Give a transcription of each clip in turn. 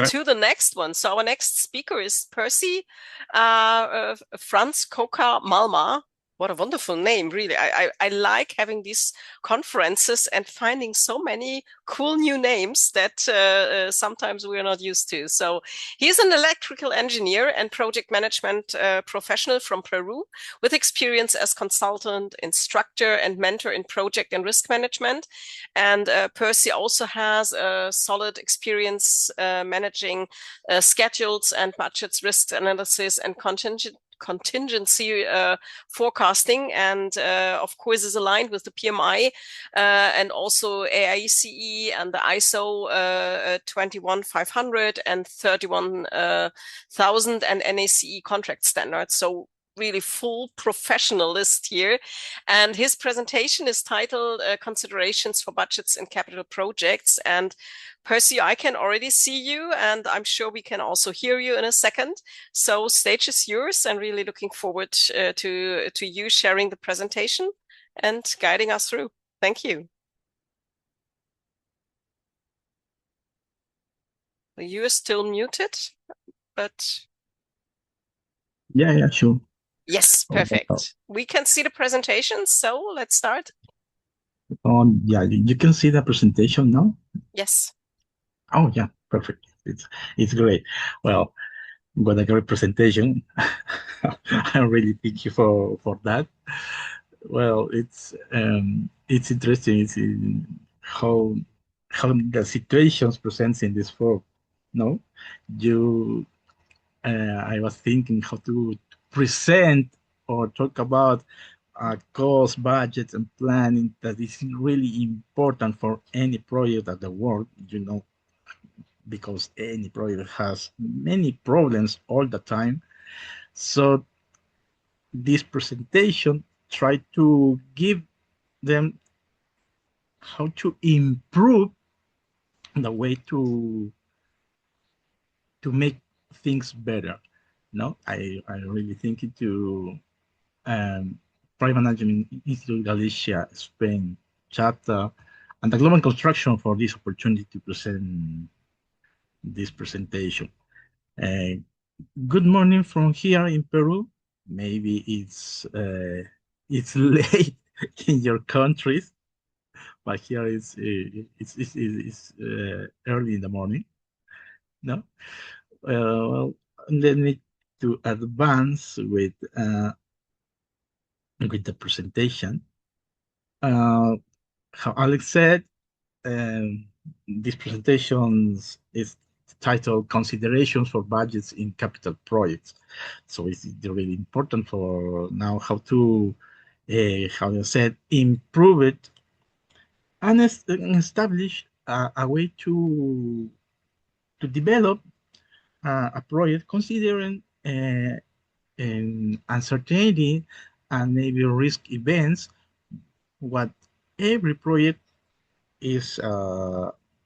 to the next one. So our next speaker is Percy, Franz, Coco, Mallma. What a wonderful name, really. I like having these conferences and finding so many cool new names that sometimes we're not used to. So he's an electrical engineer and project management professional from Peru with experience as consultant, instructor, and mentor in project and risk management. And Percy also has a solid experience managing schedules and budgets, risk analysis, and contingency forecasting, and of course is aligned with the PMI and also AICE and the ISO 21500 and 31000 and NACE contract standards. So really full professionalist here. And his presentation is titled Considerations for Budgets and Capital Projects. And Percy, I can already see you, and I'm sure we can also hear you in a second. So stage is yours, and really looking forward to you sharing the presentation and guiding us through. Thank you. You are still muted, but... Yeah, sure. Yes, perfect. We can see the presentation, so let's start. Yeah, you can see the presentation now? Yes. Oh, yeah, perfect. It's great. Well, what a great presentation. I really thank you for that. Well, it's interesting. It's how the situations presents in this form. No, I was thinking how to present or talk about cost, budget, and planning that is really important for any project at the world, because any project has many problems all the time. So this presentation try to give them how to improve the way to make things better. No, I really think to Private Management Institute Galicia, Spain chapter, and the Global Construction for this opportunity to present this presentation. Good morning from here in Peru. Maybe it's late in your countries, but here it's early in the morning. No, well, let me to advance with the presentation. How Alex said, this presentation is titled Considerations for Budgets in Capital Projects. So it's really important for now how to, how you said, improve it and establish a way to develop a project considering uncertainty and maybe risk events, what every project is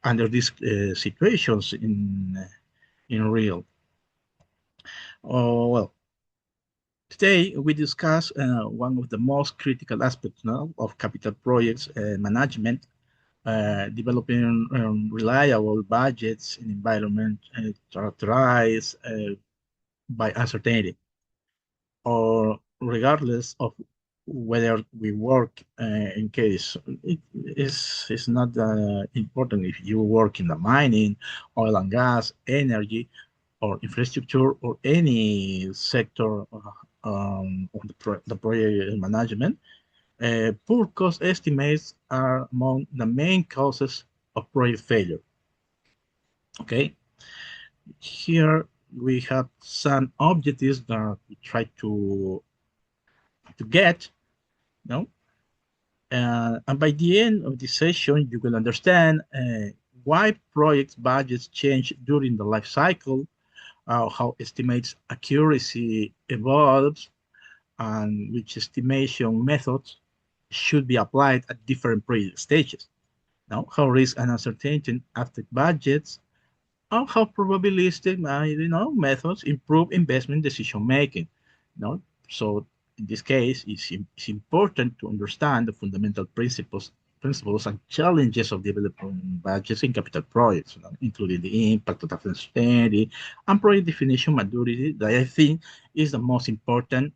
under these situations in real. Well, today we discuss one of the most critical aspects now of capital projects management, developing reliable budgets in environment characterized by uncertainty, or regardless of whether we work in case it is not important if you work in the mining, oil and gas, energy, or infrastructure, or any sector of the project management. Poor cost estimates are among the main causes of project failure. Okay, here we have some objectives that we try to get. No, and by the end of this session, you will understand why project budgets change during the life cycle, how estimates accuracy evolves, and which estimation methods should be applied at different project stages. Now, how risk and uncertainty affect budgets, and how probabilistic methods improve investment decision making. So in this case, it's important to understand the fundamental principles principles and challenges of developing budgets in capital projects, including the impact of uncertainty and project definition maturity that I think is the most important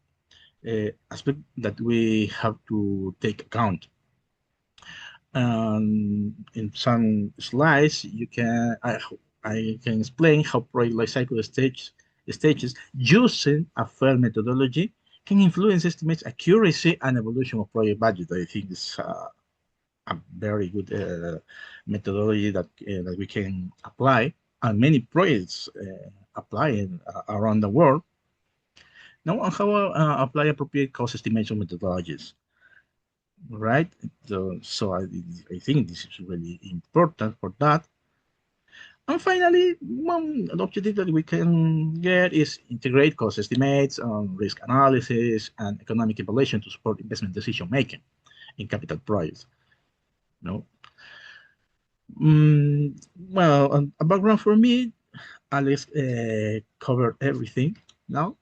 aspect that we have to take account. In some slides, I can explain how project lifecycle stages using a fair methodology can influence estimates accuracy and evolution of project budget. I think is a very good methodology that we can apply, and many projects apply around the world. Now, on how apply appropriate cost estimation methodologies, right? I think this is really important for that. And finally, one objective that we can get is integrate cost estimates, risk analysis, and economic evaluation to support investment decision making in capital projects. No. Well, a background for me, Alex covered everything. Now,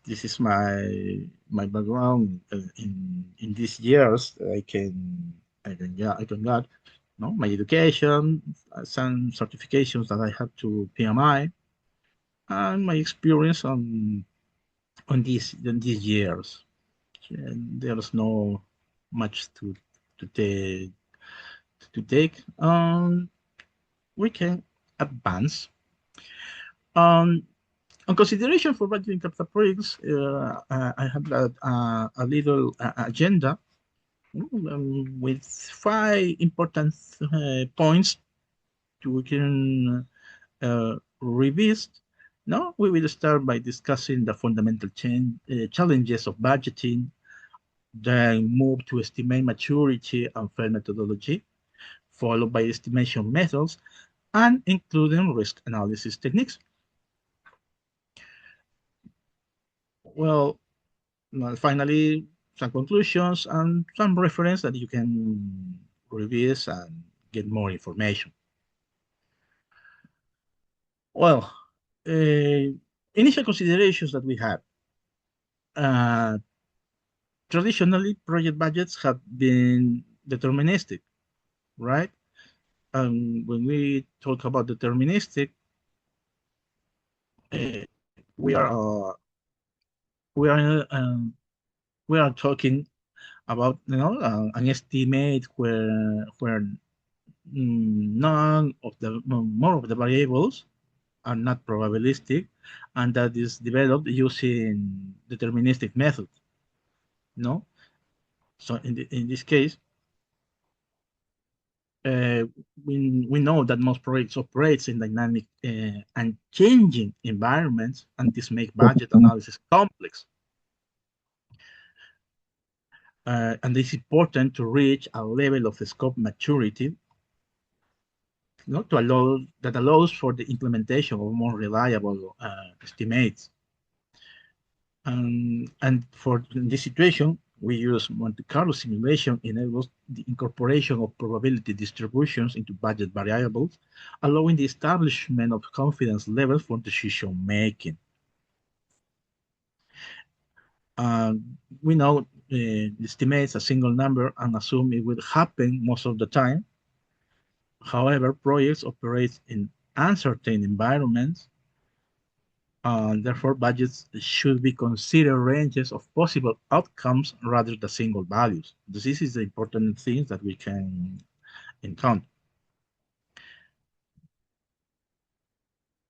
this is my background in these years. I can get, my education, some certifications that I had to PMI, and my experience on these years. And there's no much to take to take. We can advance. Um, on consideration for budgeting capital projects, I have a little agenda with 5 important points we can revisit. Now, we will start by discussing the fundamental challenges of budgeting, then move to estimate maturity and fair methodology, followed by estimation methods, and including risk analysis techniques. Well, finally, some conclusions and some reference that you can review and get more information. Well, initial considerations that we have. Uh, Traditionally, project budgets have been deterministic, right? When we talk about deterministic, we are we are we are talking about an estimate where none of the more of the variables are not probabilistic, and that is developed using deterministic method. No, so in this case, uh, we know that most projects operates in dynamic and changing environments, and this makes budget analysis complex. And it's important to reach a level of scope maturity, that allows for the implementation of more reliable estimates. And for this situation, we use Monte Carlo simulation enables the incorporation of probability distributions into budget variables, allowing the establishment of confidence levels for decision making. We know estimates a single number and assume it will happen most of the time. However, projects operate in uncertain environments, and therefore budgets should be considered ranges of possible outcomes rather than single values. This is the important things that we can encounter.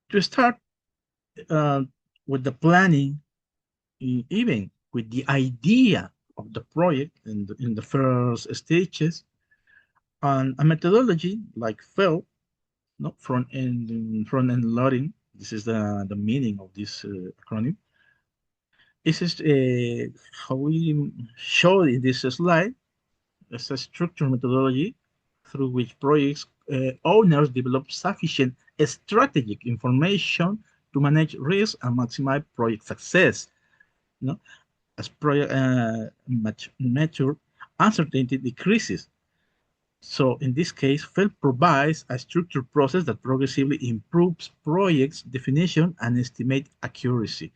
To start with the planning, even with the idea of the project in the first stages, and a methodology like FEL, front-end loading. This is the meaning of this acronym. This is how we show in this slide. It's a structured methodology through which projects owners develop sufficient strategic information to manage risk and maximize project success. As project mature, uncertainty decreases. So in this case, FEL provides a structured process that progressively improves projects definition and estimate accuracy.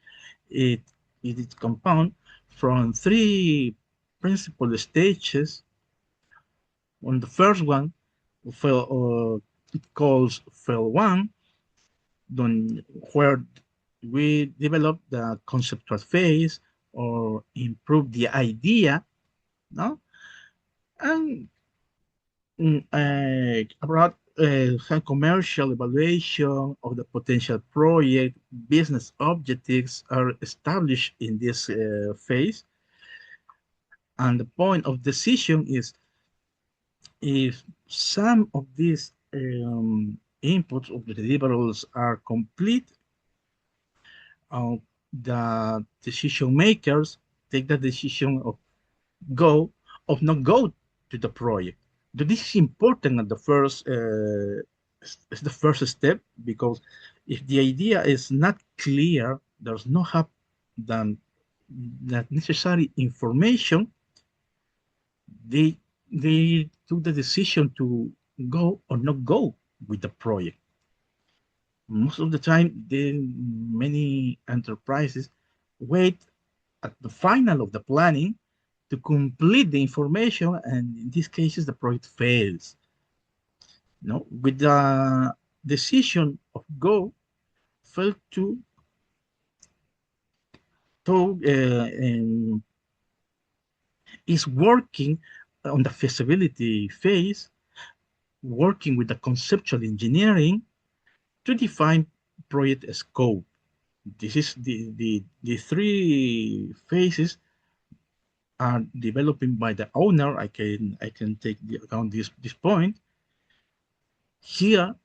It is compounded from 3 principal stages On the first one, it calls Phase 1, where we develop the conceptual phase or improve the idea, no? And about some commercial evaluation of the potential project, business objectives are established in this phase. And the point of decision is if some of these inputs of the deliverables are complete, uh, the decision makers take the decision of go of not go to the project. This is important at the first is the first step, because if the idea is not clear, there's no have the that necessary information, they they took the decision to go or not go with the project. Most of the time, many enterprises wait at the final of the planning to complete the information, and in these cases, the project fails. No, with the decision of go, fail to is working on the feasibility phase, working with the conceptual engineering to define project scope. This is the three phases are developing by the owner. I can take the account this point. Here,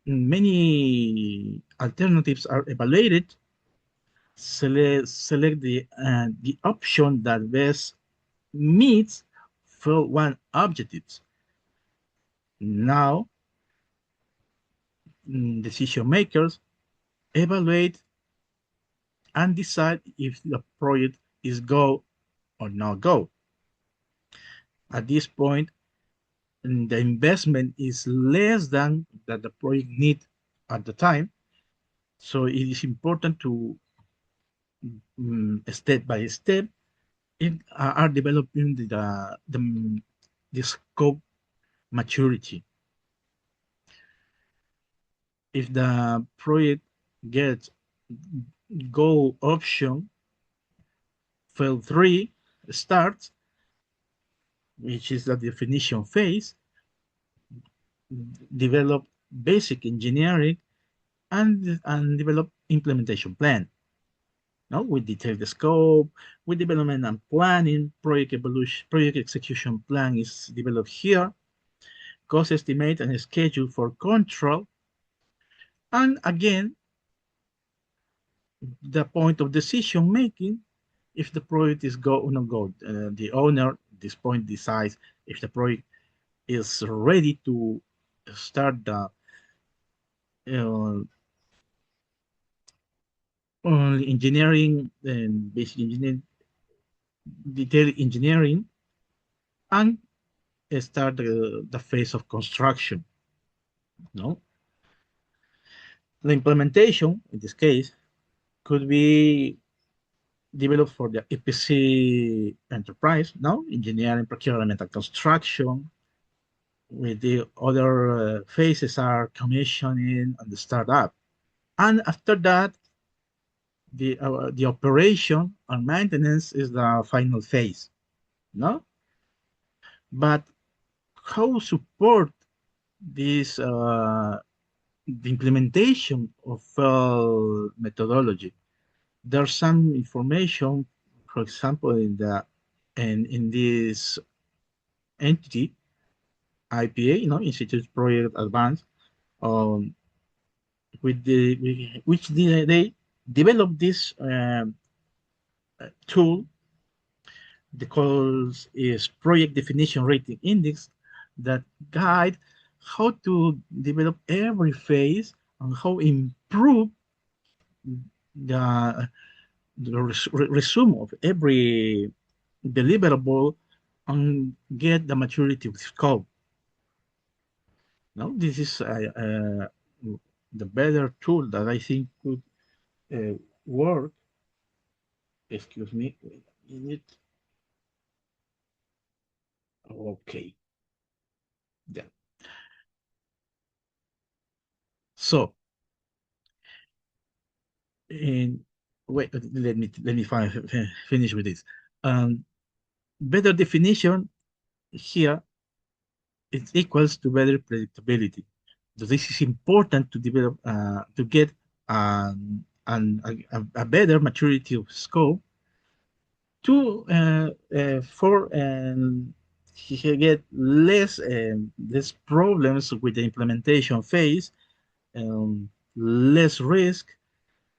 many alternatives are evaluated. Select the option that best meets for one objectives. Now, decision makers evaluate and decide if the project is go or not go. At this point, the investment is less than that the project need at the time. So it is important to step by step are developing the scope maturity. If the project gets go option, phase 3 starts, which is the definition phase, develop basic engineering and develop implementation plan. No, we detail the scope, with development and planning, project evolution, project execution plan is developed here, cost estimate and schedule for control, and again, the point of decision making, if the project is go or not go. The owner at this point decides if the project is ready to start the uh, engineering and basic engineering, detailed engineering, and start the phase of construction. No, the implementation in this case could be developed for the EPC enterprise. No, engineering, procurement, and construction. With the other phases are commissioning and the startup. And after that, the operation and maintenance is the final phase. No, but how support this the implementation of methodology? There's some information, for example, in this entity IPA, Institute Project Advanced, um, which they developed this tool. The cause is Project Definition Rating Index that guide how to develop every phase and how improve the, resume of every deliverable and get the maturity of scope. Now, this is the better tool that I think could work. Excuse me. Wait a minute. Okay. Yeah. So, in wait, finish with this. Um, Better definition here it equals to better predictability. So this is important to develop to get a better maturity of scope to for he get less problems with the implementation phase, less risk,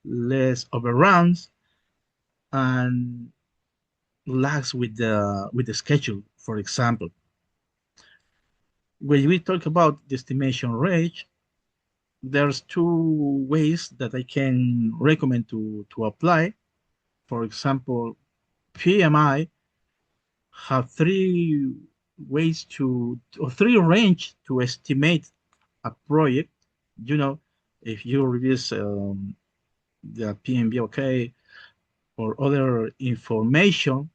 less overruns, and lags with the schedule. For example, when we talk about the estimation range, there's two ways that I can recommend to apply. For example, PMI have three ways to or three range to estimate a project. You know, if you release the PMBOK or other information,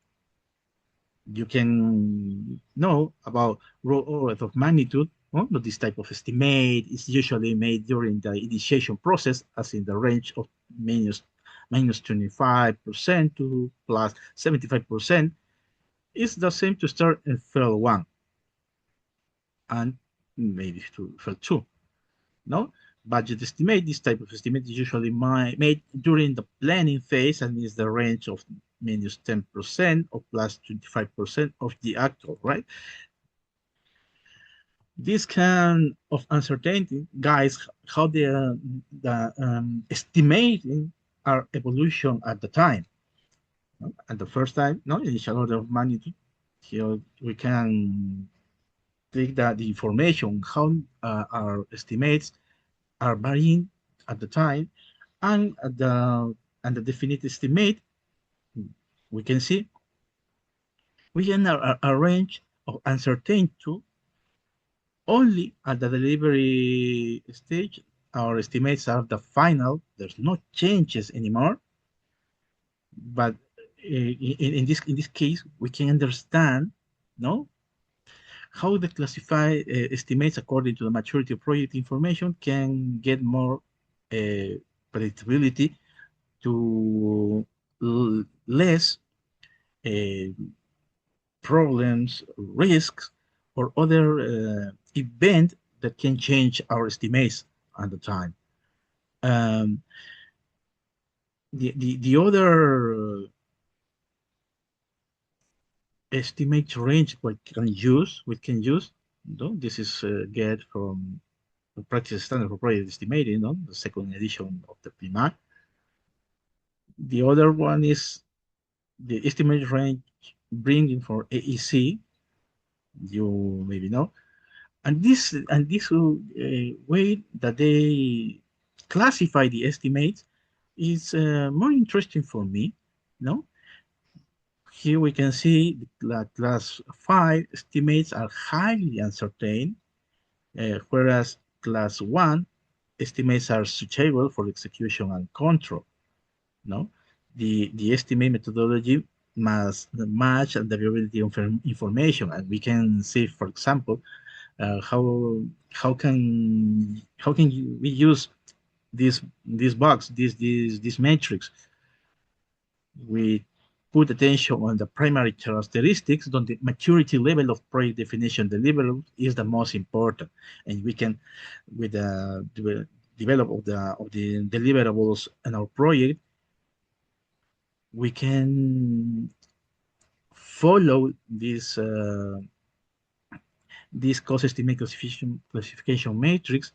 you can know about raw order of magnitude. But this type of estimate is usually made during the initiation process, as in the range of minus 25% to plus 75%. It's the same to start in field one and maybe to field two. No budget estimate. This type of estimate is usually made during the planning phase and is the range of minus 10% or plus 25% of the actual, right? This kind of uncertainty guides how the estimating our evolution at the time. No? At the first time, no initial order of magnitude. Here we can take that the information how our estimates are varying at the time, and the definite estimate we can see we can arrange of uncertainty only at the delivery stage. Our estimates are the final. There's no changes anymore. But in this case, we can understand, no, how the classify estimates according to the maturity of project information can get more uh, predictability to less uh, problems, risks, or other event that can change our estimates at the time. Um, the other estimate range we can use, this is get from the practice standard for project estimating, the second edition of the PMI. The other one is the estimate range bringing for AEC, you maybe know. And this way that they classify the estimates is more interesting for me. No, here we can see that class 5 estimates are highly uncertain, whereas class 1 estimates are suitable for execution and control. No, the estimate methodology must match the availability of information, and we can see, for example, how can we use this box, this matrix. We put attention on the primary characteristics, on the maturity level of project definition deliverable is the most important, and we can with the develop of the deliverables in our project, we can follow this cost estimate classification matrix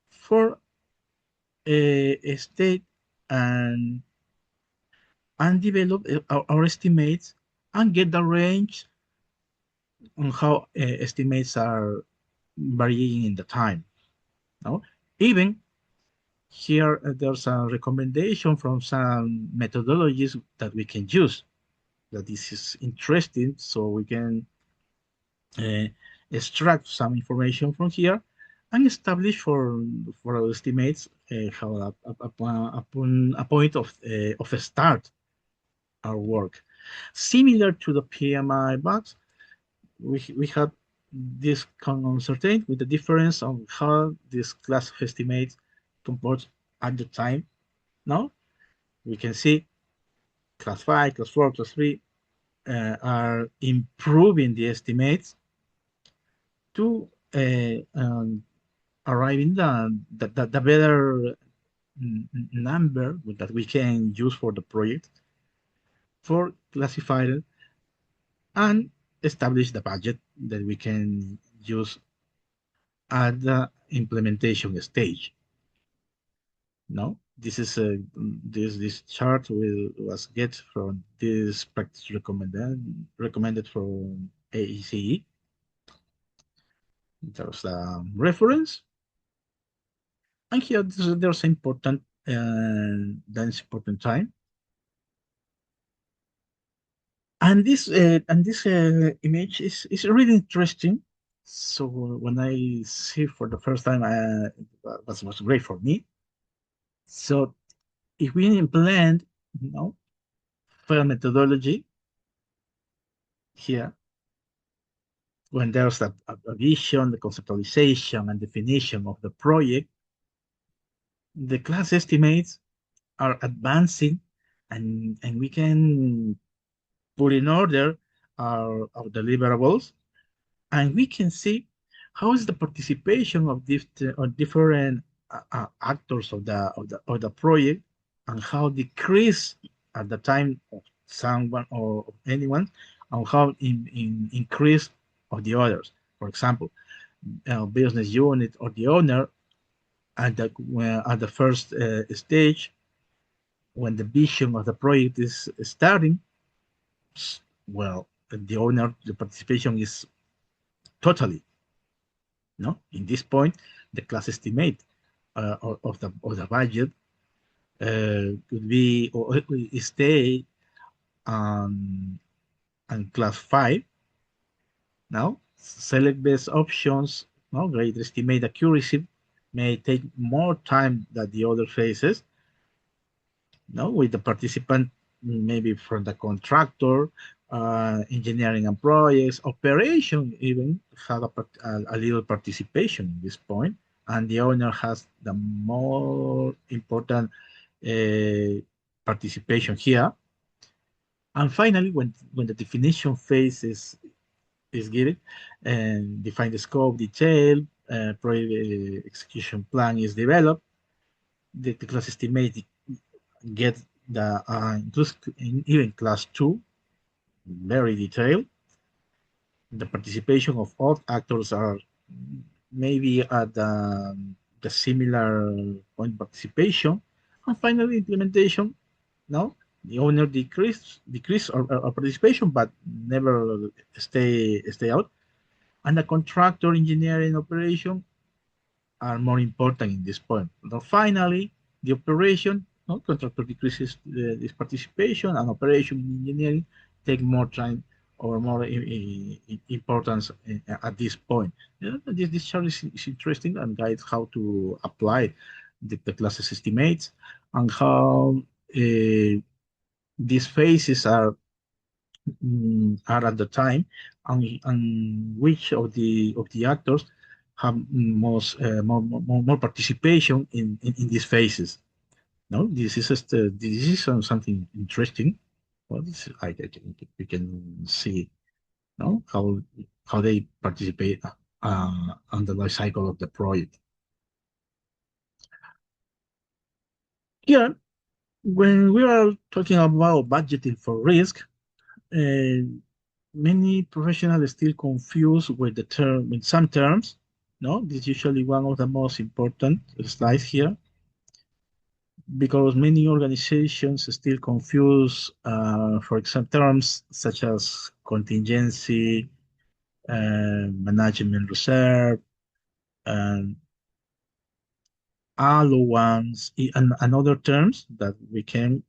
for a state, and develop our estimates and get the range on how estimates are varying in the time. No? Even here, there's a recommendation from some methodologies that we can use. That this is interesting, so we can uh, extract some information from here and establish for our estimates how upon a point of a start our work. Similar to the PMI box, we have this uncertainty with the difference on how this class of estimates compose at the time. Now we can see class 5, class 4, class 3 are improving the estimates to arrive in the better number that we can use for the project for classifying and establish the budget that we can use at the implementation stage. No, this is a this chart was get from this practice recommended from AECE. There's a reference, and here there's important that's important time. And this image is really interesting. So when I see for the first time, was great for me. So if we implement, fair methodology here, when there's a vision, the conceptualization and definition of the project, the class estimates are advancing, and we can put in order our deliverables, and we can see how is the participation of different actors of the project, and how decrease at the time of someone or of anyone, and how increase of the others. For example, business unit or the owner at the first stage, when the vision of the project is starting, well, the owner, the participation is totally. No, in this point, the class estimate of the budget could be or stay on class 5. Now, select best options. No, great estimate accuracy may take more time than the other phases. No, with the participant maybe from the contractor, engineering and projects, operation even have a little participation in this point, and the owner has the more important participation here. And finally, when the definition phase is given and define the scope, detail, project execution plan is developed, the class estimate get the even class 2 very detailed. The participation of all actors are maybe at the similar point participation. And finally, implementation. No, the owner decrease or participation, but never stay out. And the contractor, engineering, operation are more important in this point. Now, finally, the operation, no, contractor decreases this participation, and operation engineering take more time or more importance at this point. This chart is interesting and guides how to apply the classes estimates, and how these phases are at the time, and which of the actors have more participation in these phases. No, this is something interesting. Well, we can see, no, how they participate on the life cycle of the project. Here, when we are talking about budgeting for risk, many professionals still confused with with some terms. No, this is usually one of the most important slides here, because many organizations still confuse, for example, terms such as contingency, management reserve, and allowance, and other terms that we can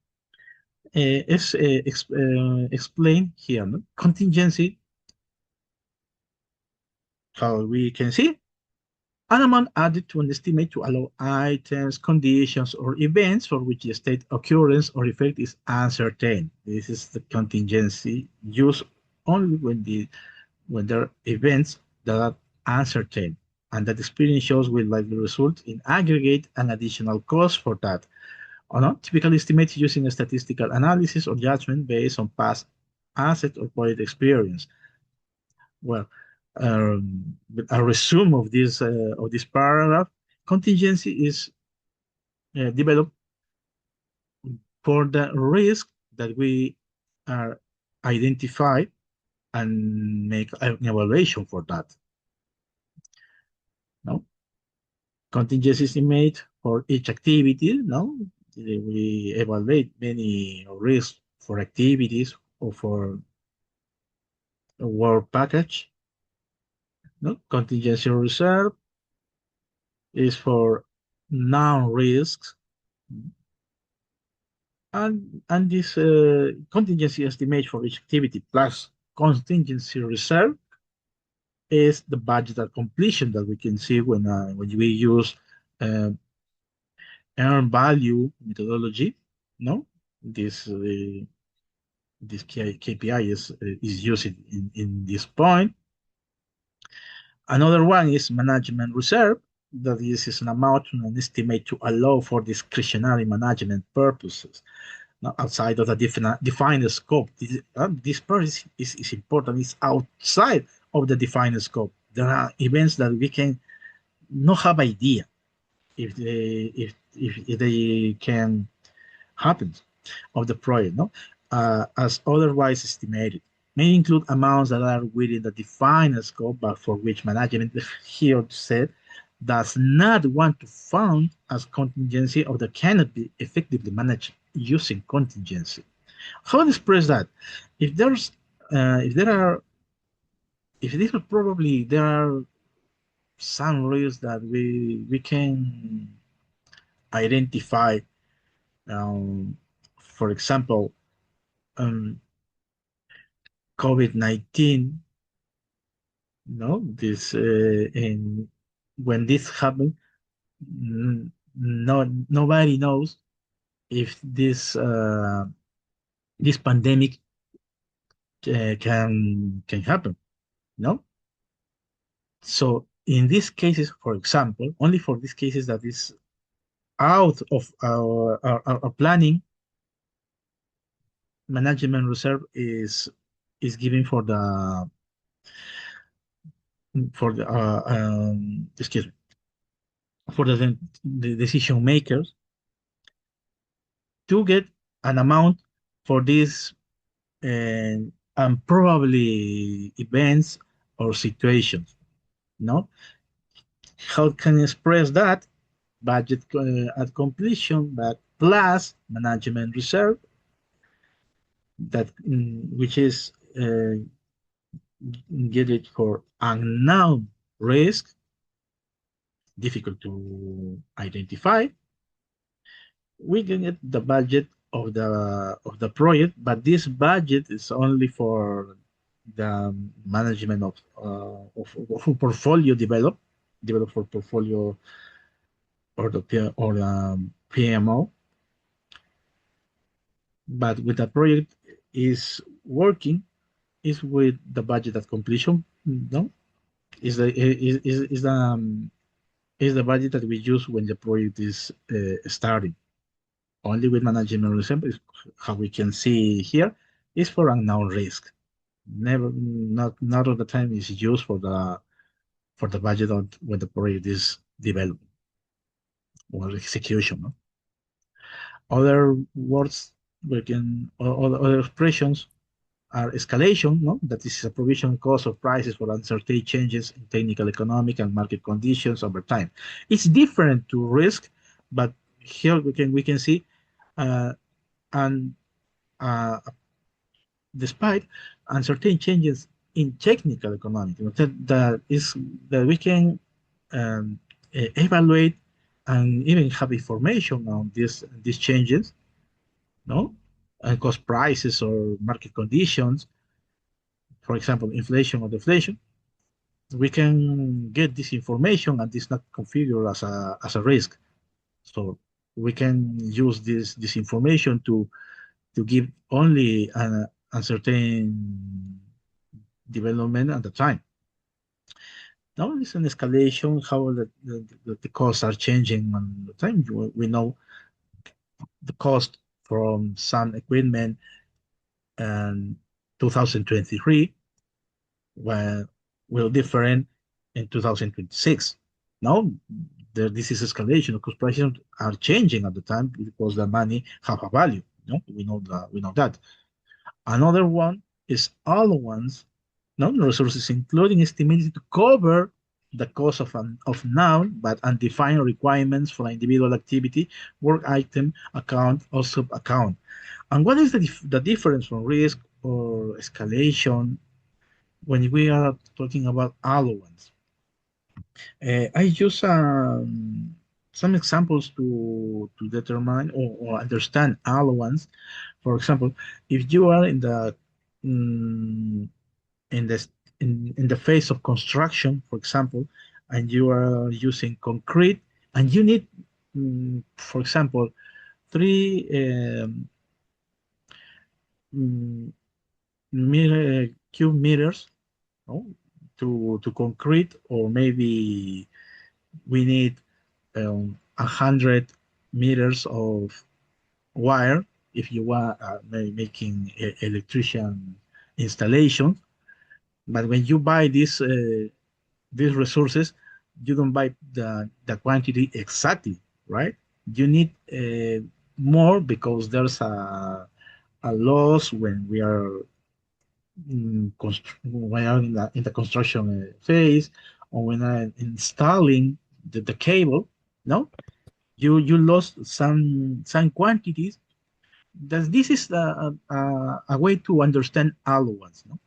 explain here. No? Contingency, how we can see, an amount added to an estimate to allow items, conditions, or events for which the state occurrence or effect is uncertain. This is the contingency used only when there are events that are uncertain, and that experience shows will likely result in aggregate and additional costs for that. Or not, typically estimated using a statistical analysis or judgment based on past asset or project experience. Well, with a resume of this paragraph, contingency is developed for the risk that we are identify and make an evaluation for that. No, contingency estimate for each activity. No, we evaluate many risks for activities or for a work package. No, contingency reserve is for non-risks, and this contingency estimate for each activity plus contingency reserve is the budget at completion that we can see when we use uh, earn value methodology. No, this this KPI is used in this point. Another one is management reserve. That is an amount and an estimate to allow for discretionary management purposes, now outside of the defined scope. This part is important. It's outside of the defined scope. There are events that we can not have idea if they can happen of the project, no, as otherwise estimated. May include amounts that are within the defined scope, but for which management here said does not want to fund as contingency or that cannot be effectively managed using contingency. How to express that? If there's if there are if there are probably there are some risks that we can identify. For example, um, COVID-19. No, this and when this happened, nobody knows if this pandemic can happen. No, so in these cases, for example, only for these cases that is out of our planning, management reserve is given for the excuse me, for the decision makers to get an amount for these probably events or situations. No, how can I express that? Budget at completion, but plus management reserve, that which is get it for unknown risk, difficult to identify. We can get the budget of the project, but this budget is only for the management of portfolio develop for portfolio or the PMO. But with the project is working, is with the budget at completion. No, is the budget that we use when the project is starting. Only with management reserve, how we can see here, is for unknown risk. Never, not all the time is used for the budget on when the project is developed or execution. No? Other words we can, or other expressions are escalation, no? That is a provision cost of prices for uncertain changes in technical, economic, and market conditions over time. It's different to risk, but here we can see, and despite uncertain changes in technical economic, that we can evaluate and even have information on these changes, no, and cost prices or market conditions, for example, inflation or deflation. We can get this information and this not configured as a risk. So we can use this information to give only an uncertain development at the time. Now it's an escalation, how the costs are changing on the time. We know the cost from some equipment and 2023 were will different in 2026. Now this is escalation because prices are changing at the time because the money have a value. No, we know that. Another one is allowance, non-resources, including estimated to cover the cost of noun but undefined requirements for individual activity, work item, account, or sub-account. And what is the difference from risk or escalation when we are talking about allowance? I use some examples to determine or understand allowance. For example, if you are mm, in the in the phase of construction, for example, and you are using concrete, and you need, for example, three mm, cube meters, no, to concrete, or maybe we need 100 meters of wire if you are making electrician installation. But when you buy these resources, you don't buy the quantity exactly, right? You need more because there's a loss when we are when are in the construction phase, or when I'm installing the cable. No, you lost some quantities. That this is a way to understand allowance. No,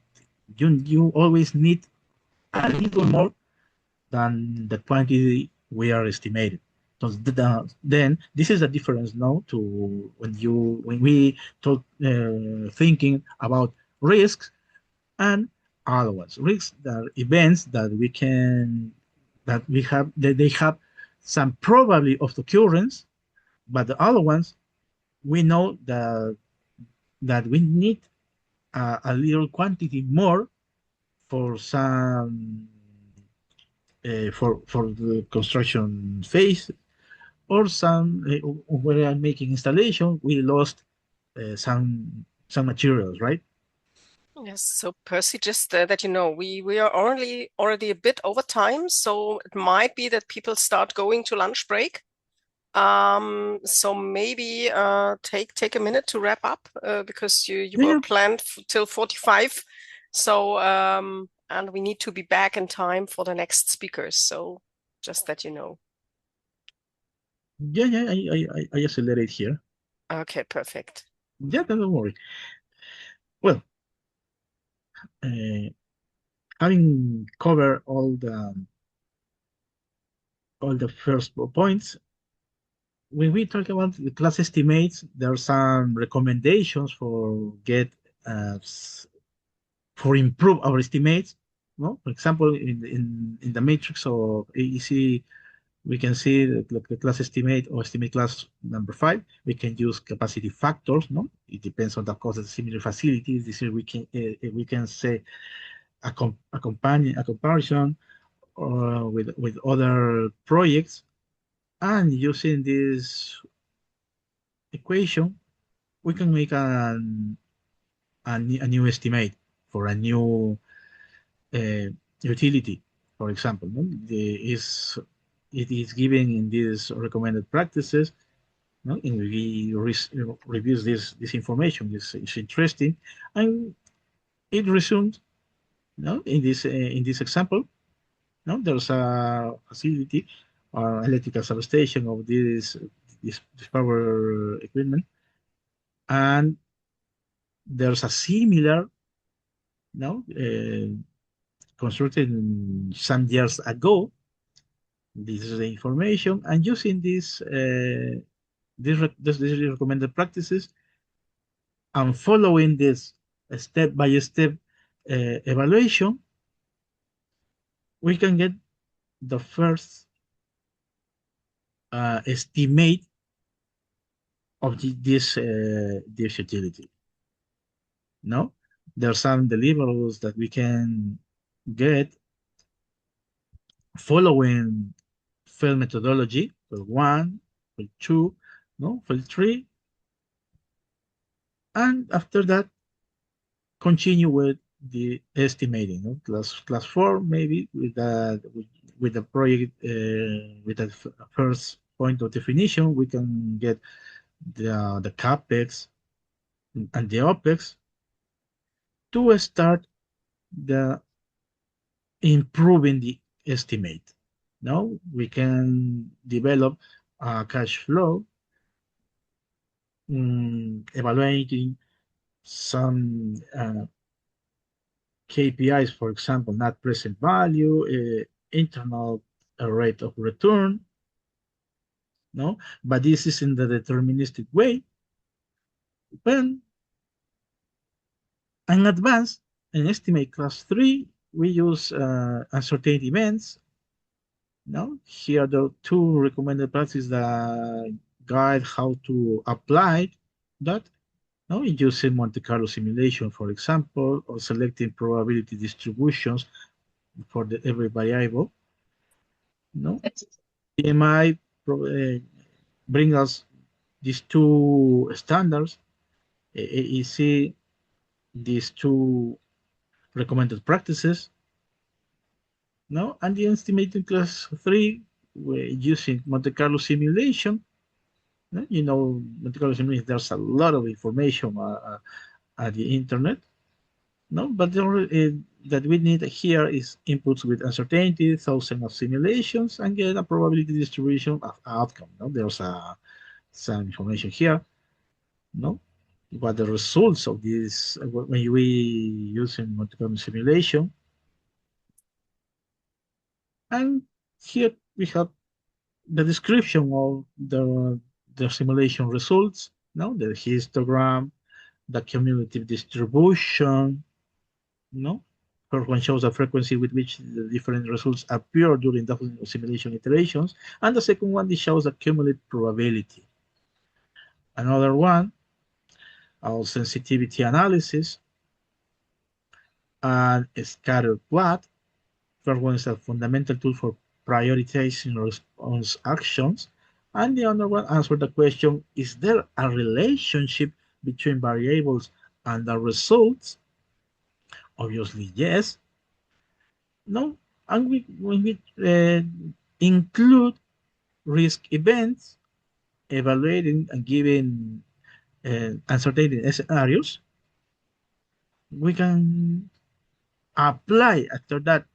you always need a little more than the quantity we are estimated. So then this is a difference now to when we talk thinking about risks and allowance. Risks are events that we have that they have some probability of occurrence, but the other ones we know that we need a little quantity more for some for the construction phase, or some when I'm making installation, we lost some materials, right? Yes, so Percy, just that you know, we are already a bit over time, so it might be that people start going to lunch break. So maybe take a minute to wrap up because you Yeah, were yeah, planned till 45. So and we need to be back in time for the next speakers. So just that you know. yeah, yeah. I accelerate here. Okay, perfect. Yeah, don't worry. Well, uh, having covered all the first points, when we talk about the class estimates, there are some recommendations for get uh, for improve our estimates. No, for example, in the matrix of AEC, we can see that the class estimate or estimate class number 5. We can use capacity factors. No, it depends on the cost of similar facilities. This is we can say a comparison with other projects, and using this equation, we can make a new estimate for a new uh, utility, for example. No? It is given in these recommended practices. No? And we reviews this information. This is interesting, and it resumes. No? In this example, no, there's a facility or electrical substation of this power equipment, and there's a similar, no, constructed some years ago. This is the information, and using these recommended practices and following this step by step evaluation, we can get the first estimate of this utility. No, there are some deliverables that we can get following fail methodology, fail 1, fail 2, no, fail 3, and after that, continue with the estimating, no? Class 4, maybe with the project with the first point of definition, we can get the capex and the opex to start the improving the estimate. Now we can develop a cash flow, evaluating some KPIs, for example, net present value, internal rate of return, no? But this is in the deterministic way. When in advance, in estimate class 3, we use uncertainty events. No, here the two recommended practices that guide how to apply that. No, using Monte Carlo simulation, for example, or selecting probability distributions for every variable. No, PMI bring us these two standards, AEC, these two recommended practices. No, and the estimating class 3, we're using Monte Carlo simulation. No? You know, Monte Carlo simulation, there's a lot of information at the internet. No, but that we need here is inputs with uncertainty, thousands of simulations, and get a probability distribution of outcome. No, there's some information here. No, but the results of this when we using Monte Carlo simulation, and here we have the description of the simulation results. No, the histogram, the cumulative distribution. No, first one shows the frequency with which the different results appear during the simulation iterations, and the second one shows the cumulative probability. Another one, our sensitivity analysis and a scatter plot. First one is a fundamental tool for prioritizing response actions, and the other one answers the question: is there a relationship between variables and the results? Obviously, yes. No, and when we include risk events, evaluating and giving uncertainty scenarios, we can apply after that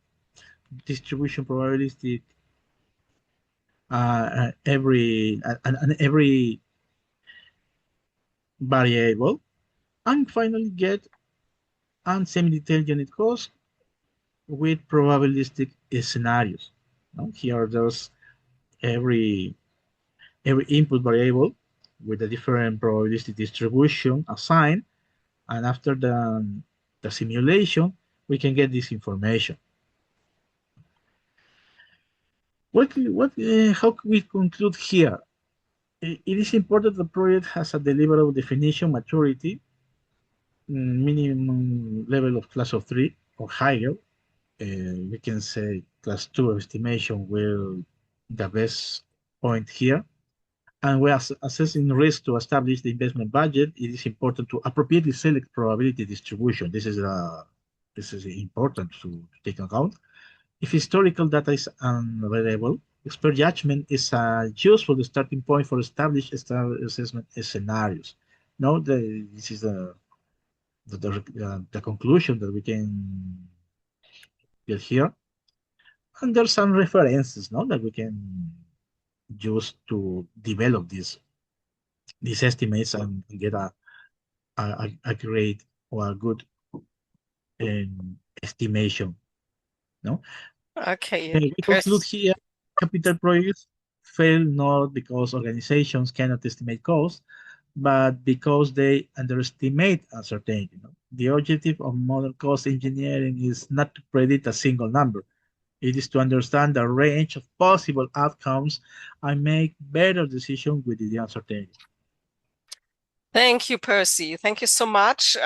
distribution probabilistic every variable, and finally get a semi-detailed unit cost with probabilistic scenarios. No? Here there's every input variable with a different probabilistic distribution assigned, and after the simulation, we can get this information. How can we conclude here? It is important the project has a deliverable definition maturity, minimum level of class of 3 or higher. We can say class 2 estimation will the best point here. And we are assessing risk to establish the investment budget. It is important to appropriately select probability distribution. This is important to take account. If historical data is unavailable, expert judgment is a useful starting point for established assessment scenarios. Now, this is the conclusion that we can get here. And there's some references, no, that we can use to develop these estimates and get a great or a good estimation. No. Okay. We conclude here: capital projects fail not because organizations cannot estimate costs, but because they underestimate uncertainty. The objective of modern cost engineering is not to predict a single number. It is to understand the range of possible outcomes and make better decisions with the uncertainty. Thank you, Percy. Thank you so much.